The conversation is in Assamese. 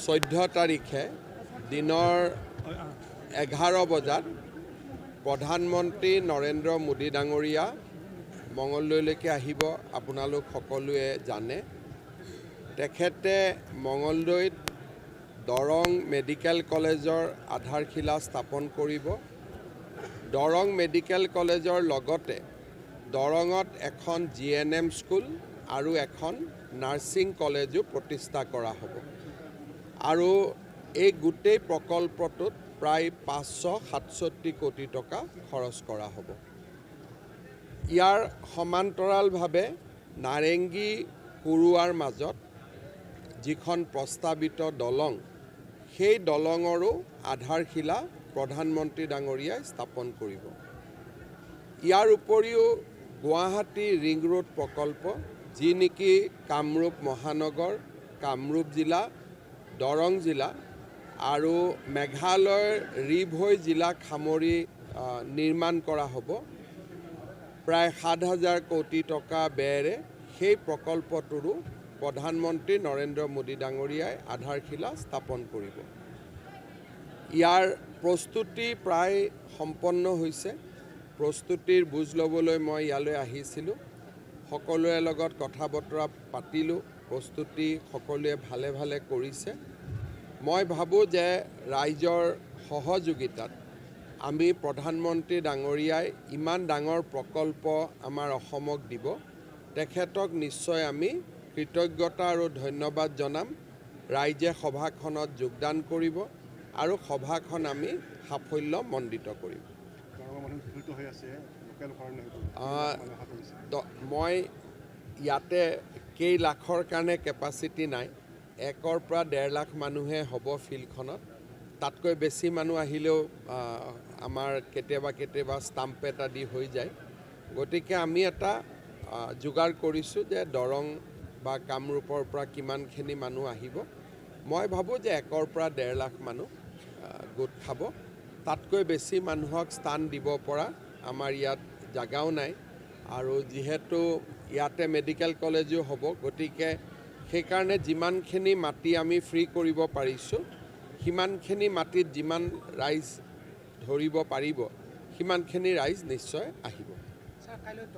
14 তাৰিখে দিনৰ 11 বজাত প্ৰধানমন্ত্ৰী নৰেন্দ্ৰ মোদী ডাঙৰীয়া মঙলদৈলৈকে আহিব। আপোনালোক সকলোৱে জানে তেখেতে মঙলদৈত দৰং মেডিকেল কলেজৰ আধাৰশিলা স্থাপন কৰিব। দৰং মেডিকেল কলেজৰ লগতে দৰঙত এখন GNM স্কুল আৰু এখন নাৰ্ছিং কলেজো প্ৰতিষ্ঠা কৰা হ'ব আৰু এই গোটেই প্ৰকল্পটোত প্ৰায় 567 কোটি টকা খৰচ কৰা হ'ব। ইয়াৰ সমান্তৰালভাৱে নাৰেংগী কুৰুৱাৰ মাজত যিখন প্ৰস্তাৱিত দলং, সেই দলঙৰো আধাৰশিলা প্ৰধানমন্ত্ৰী ডাঙৰীয়াই স্থাপন কৰিব। ইয়াৰ উপৰিও গুৱাহাটী ৰিং ৰোড প্ৰকল্প, যি নেকি কামৰূপ মহানগৰ, কামৰূপ জিলা, দৰং জিলা আৰু মেঘালয়ৰ ৰিভৈ জিলাক সামৰি নিৰ্মাণ কৰা হ'ব। প্ৰায় 7,000 কোটি টকা ব্যয়েৰে সেই প্ৰকল্পটোৰো প্ৰধানমন্ত্ৰী নৰেন্দ্ৰ মোদী ডাঙৰীয়াই আধাৰশিলা স্থাপন কৰিব। ইয়াৰ প্ৰস্তুতি প্ৰায় সম্পন্ন হৈছে। প্ৰস্তুতিৰ বুজ ল'বলৈ মই ইয়ালৈ আহিছিলোঁ। সকলোৰে লগত কথা বতৰা পাতিলোঁ। প্ৰস্তুতি সকলোৱে ভালে ভালে কৰিছে। মই ভাবোঁ যে ৰাইজৰ সহযোগিতাত আমি প্ৰধানমন্ত্ৰী ডাঙৰীয়াই ইমান ডাঙৰ প্ৰকল্প আমাৰ অসমক দিব, তেখেতক নিশ্চয় আমি কৃতজ্ঞতা আৰু ধন্যবাদ জনাম। ৰাইজে সভাখনত যোগদান কৰিব আৰু সভাখন আমি সাফল্যমণ্ডিত কৰিম। মই ইয়াতে কেই লাখৰ কাৰণে কেপাচিটি নাই। 1 পৰা 1.5 লাখ মানুহে হ'ব ফিল্ডখনত। তাতকৈ বেছি মানুহ আহিলেও আমাৰ কেতিয়াবা ষ্টাম্প এটা দি হৈ যায়। গতিকে আমি এটা যোগাৰ কৰিছোঁ যে দৰং বা কামৰূপৰ পৰা কিমানখিনি মানুহ আহিব। মই ভাবোঁ যে 1 পৰা 1.5 লাখ মানুহ গোট খাব। তাতকৈ বেছি মানুহক স্থান দিব পৰা আমাৰ ইয়াত জাগাও নাই আৰু যিহেতু ইয়াতে মেডিকেল কলেজো হ'ব, গতিকে সেইকাৰণে যিমানখিনি মাটি আমি ফ্ৰী কৰিব পাৰিছোঁ, সিমানখিনি মাটিত যিমান ৰাইজ ধৰিব পাৰিব, সিমানখিনি ৰাইজ নিশ্চয় আহিব।